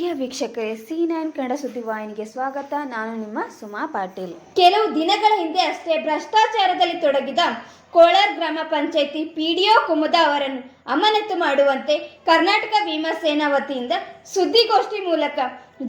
ಪ್ರಿಯ ವೀಕ್ಷಕರೇ, C9 ಕನ್ನಡ ಸುದ್ದಿವಾಹಿನಿಗೆ ಸ್ವಾಗತ. ನಾನು ನಿಮ್ಮ ಸುಮಾ ಪಾಟೀಲ್. ಕೆಲವು ದಿನಗಳ ಹಿಂದೆ ಅಷ್ಟೇ ಭ್ರಷ್ಟಾಚಾರದಲ್ಲಿ ತೊಡಗಿದ ಕೋಲಾರ ಗ್ರಾಮ ಪಂಚಾಯಿತಿ PDO ಕುಮುದ ಅವರನ್ನು ಅಮಾನತು ಮಾಡುವಂತೆ ಕರ್ನಾಟಕ ಭೀಮಾ ಸೇನಾ ವತಿಯಿಂದ ಸುದ್ದಿಗೋಷ್ಠಿ ಮೂಲಕ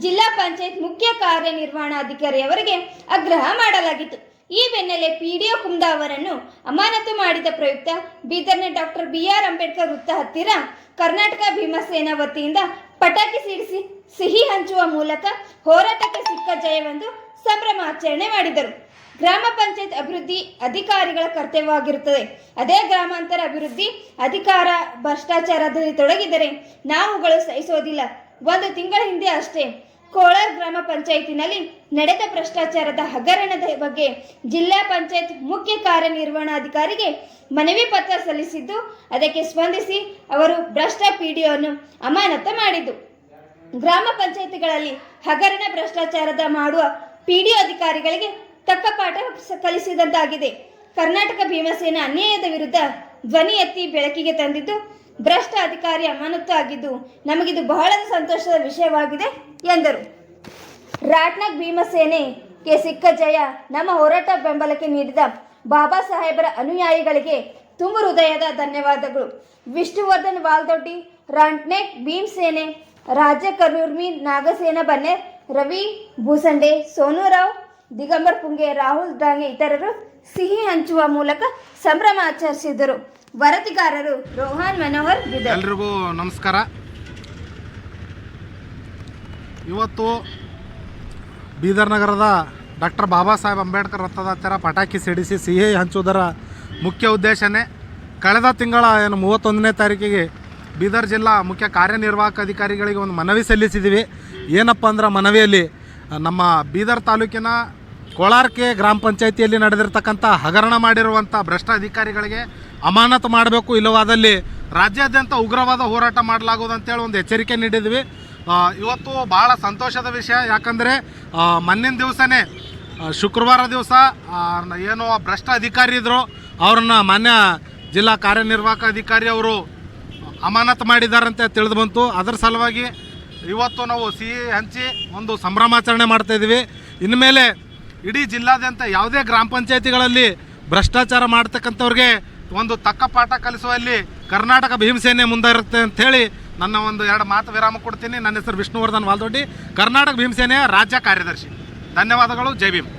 ಜಿಲ್ಲಾ ಪಂಚಾಯತ್ ಮುಖ್ಯ ಕಾರ್ಯನಿರ್ವಹಣಾಧಿಕಾರಿಯವರಿಗೆ ಆಗ್ರಹ ಮಾಡಲಾಗಿತ್ತು. ಈ ಬೆನ್ನಲ್ಲೇ PDO ಕುಮುದ ಅವರನ್ನು ಅಮಾನತು ಮಾಡಿದ ಪ್ರಯುಕ್ತ ಬೀದರ್ನ ಡಾಕ್ಟರ್ BR ಅಂಬೇಡ್ಕರ್ ವೃತ್ತ ಹತ್ತಿರ ಕರ್ನಾಟಕ ಭೀಮಾ ಸೇನಾ ವತಿಯಿಂದ ಪಟಾಕಿ ಸಿಡಿಸಿ ಸಿಹಿ ಹಂಚುವ ಮೂಲಕ ಹೋರಾಟಕ್ಕೆ ಸಿಕ್ಕ ಜಯವೆಂದು ಸಂಭ್ರಮಾಚರಣೆ ಮಾಡಿದರು. ಗ್ರಾಮ ಪಂಚಾಯತ್ ಅಭಿವೃದ್ಧಿ ಅಧಿಕಾರಿಗಳ ಕರ್ತವ್ಯವಾಗಿರುತ್ತದೆ. ಅದೇ ಗ್ರಾಮಾಂತರ ಅಭಿವೃದ್ಧಿ ಅಧಿಕಾರ ಭ್ರಷ್ಟಾಚಾರದಲ್ಲಿ ತೊಡಗಿದರೆ ನಾವುಗಳು ಸಹಿಸೋದಿಲ್ಲ. ಒಂದು ತಿಂಗಳ ಹಿಂದೆ ಅಷ್ಟೇ ಕೋಲಾರ ಗ್ರಾಮ ಪಂಚಾಯತಿನಲ್ಲಿ ನಡೆದ ಭ್ರಷ್ಟಾಚಾರದ ಹಗರಣದ ಬಗ್ಗೆ ಜಿಲ್ಲಾ ಪಂಚಾಯತ್ ಮುಖ್ಯ ಕಾರ್ಯನಿರ್ವಹಣಾಧಿಕಾರಿಗೆ ಮನವಿ ಪತ್ರ ಸಲ್ಲಿಸಿದ್ದು, ಅದಕ್ಕೆ ಸ್ಪಂದಿಸಿ ಅವರು ಭ್ರಷ್ಟ PDOವನ್ನು ಅಮಾನತು ಮಾಡಿದ್ದು. ಗ್ರಾಮ ಪಂಚಾಯತಿಗಳಲ್ಲಿ ಹಗರಣ ಭ್ರಷ್ಟಾಚಾರದ ಮಾಡುವ PDO ಅಧಿಕಾರಿಗಳಿಗೆ ತಕ್ಕ ಪಾಠ ಕಲಿಸಿದಂತಾಗಿದೆ. ಕರ್ನಾಟಕ ಭೀಮಸೇನಾ ಅನ್ಯಾಯದ ವಿರುದ್ಧ ಧ್ವನಿ ಎತ್ತಿ ಬೆಳಕಿಗೆ ತಂದಿದ್ದು, ಭ್ರಷ್ಟ ಅಧಿಕಾರಿ ಅಮಾನತು ಆಗಿದ್ದು ನಮಗಿದು ಬಹಳ ಸಂತೋಷದ ವಿಷಯವಾಗಿದೆ ಎಂದರು. ರಾಟ್ನಾಗ್ ಭೀಮಸೇನೆಗೆ ಸಿಕ್ಕ ಜಯ ನಮ್ಮ ಹೋರಾಟ ಬೆಂಬಲಕ್ಕೆ ನೀಡಿದ ಬಾಬಾ ಸಾಹೇಬರ ಅನುಯಾಯಿಗಳಿಗೆ ತುಂಬ ಹೃದಯದ ಧನ್ಯವಾದಗಳು. ವಿಷ್ಣುವರ್ಧನ್ ವಾಲ್ದೊಡ್ಡಿ, ರಾಟ್ನಾಗ್ ಭೀಮಸೇನೆ ರಾಜ್ಯ ಕರ್ನೂರ್ಮಿ ನಾಗಸೇನಾ ಬನ್ನೇರ್, ರವಿ ಭೂಸಂಡೆ, ಸೋನುರಾವ್, ದಿಗಂಬರ್ ಪುಂಗೆ, ರಾಹುಲ್ ದಾಂಗೆ ಇತರರು ಸಿಹಿ ಹಂಚುವ ಮೂಲಕ ಸಂಭ್ರಮ ಆಚರಿಸಿದರು. ವರದಿಗಾರರು ರೋಹನ್ ಮನೋಹರ್, ಬೀದರ್. ಎಲ್ರಿಗೂ ನಮಸ್ಕಾರ. ಇವತ್ತು ಬೀದರ್ ನಗರದ ಡಾಕ್ಟರ್ ಬಾಬಾ ಸಾಹೇಬ್ ಅಂಬೇಡ್ಕರ್ ವೃತ್ತದ ಹತ್ತಿರ ಪಟಾಕಿ ಸಿಡಿಸಿ ಸಿಹಿ ಹಂಚುವುದರ ಮುಖ್ಯ ಉದ್ದೇಶನೇ ಕಳೆದ ತಿಂಗಳ 31ನೇ ತಾರೀಕಿಗೆ ಬೀದರ್ ಜಿಲ್ಲಾ ಮುಖ್ಯ ಕಾರ್ಯನಿರ್ವಾಹಕ ಅಧಿಕಾರಿಗಳಿಗೆ ಒಂದು ಮನವಿ ಸಲ್ಲಿಸಿದ್ದೀವಿ. ಏನಪ್ಪ ಅಂದ್ರೆ ಮನವಿಯಲ್ಲಿ ನಮ್ಮ ಬೀದರ್ ತಾಲೂಕಿನ ಕೋಲಾರಕ್ಕೆ ಗ್ರಾಮ ಪಂಚಾಯಿತಿಯಲ್ಲಿ ನಡೆದಿರ್ತಕ್ಕಂಥ ಹಗರಣ ಮಾಡಿರುವಂಥ ಭ್ರಷ್ಟ ಅಧಿಕಾರಿಗಳಿಗೆ ಅಮಾನತು ಮಾಡಬೇಕು, ಇಲ್ಲವಾದಲ್ಲಿ ರಾಜ್ಯಾದ್ಯಂತ ಉಗ್ರವಾದ ಹೋರಾಟ ಮಾಡಲಾಗುವುದು ಅಂತೇಳಿ ಒಂದು ಎಚ್ಚರಿಕೆ ನೀಡಿದ್ವಿ. ಇವತ್ತು ಭಾಳ ಸಂತೋಷದ ವಿಷಯ. ಯಾಕಂದರೆ ಮೊನ್ನಿನ ದಿವಸನೇ ಶುಕ್ರವಾರ ದಿವಸ ಏನು ಭ್ರಷ್ಟ ಅಧಿಕಾರಿ ಇದ್ದರು ಅವ್ರನ್ನ ಮಾನ್ಯ ಜಿಲ್ಲಾ ಕಾರ್ಯನಿರ್ವಾಹಕ ಅಧಿಕಾರಿ ಅವರು ಅಮಾನತು ಮಾಡಿದ್ದಾರಂತೆ ತಿಳಿದು ಬಂತು. ಅದರ ಸಲುವಾಗಿ ಇವತ್ತು ನಾವು ಸಿಹಿ ಹಂಚಿ ಒಂದು ಸಂಭ್ರಮಾಚರಣೆ ಮಾಡ್ತಾಯಿದ್ವಿ. ಇನ್ಮೇಲೆ ಇಡೀ ಜಿಲ್ಲಾದ್ಯಂತ ಯಾವುದೇ ಗ್ರಾಮ ಪಂಚಾಯತಿಗಳಲ್ಲಿ ಭ್ರಷ್ಟಾಚಾರ ಮಾಡ್ತಕ್ಕಂಥವ್ರಿಗೆ ಒಂದು ತಕ್ಕ ಪಾಠ ಕಲಿಸುವಲ್ಲಿ ಕರ್ನಾಟಕ ಭೀಮಸೇನೆ ಮುಂದೆ ಇರುತ್ತೆ ಅಂಥೇಳಿ ನನ್ನ ಒಂದು 2 ಮಾತು ವಿರಾಮ ಕೊಡ್ತೀನಿ. ನನ್ನ ಹೆಸರು ವಿಷ್ಣುವರ್ಧನ್ ವಾಲ್ದೊಡ್ಡಿ, ಕರ್ನಾಟಕ ಭೀಮಸೇನೆಯ ರಾಜ್ಯ ಕಾರ್ಯದರ್ಶಿ. ಧನ್ಯವಾದಗಳು. ಜೈ ಭೀಮ್.